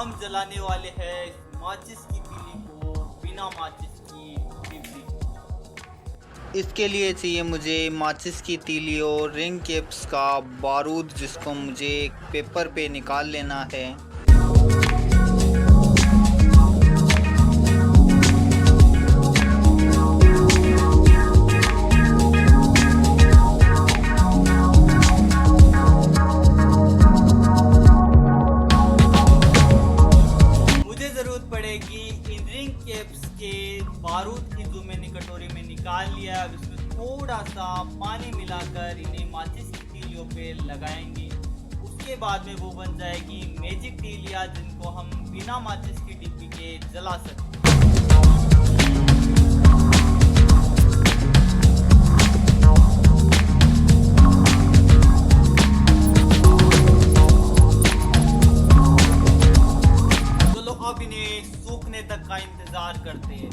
हम जलाने वाले हैं माचिस की तीली को बिना माचिस की डिब्बी। इसके लिए चाहिए मुझे माचिस की तीली और रिंग कैप्स का बारूद, जिसको मुझे एक पेपर पे निकाल लेना है। इन रिंग कैप्स के बारूद की जो मैंने कटोरी में निकाल लिया। अब इसमें थोड़ा सा पानी मिलाकर इन्हें माचिस की तीलियों पे लगाएंगे। उसके बाद में वो बन जाएगी मैजिक तीलियाँ, जिनको हम बिना माचिस की डिब्बी के जला सकते हैं। अब इन्हें सूखने तक का इंतजार करते हैं।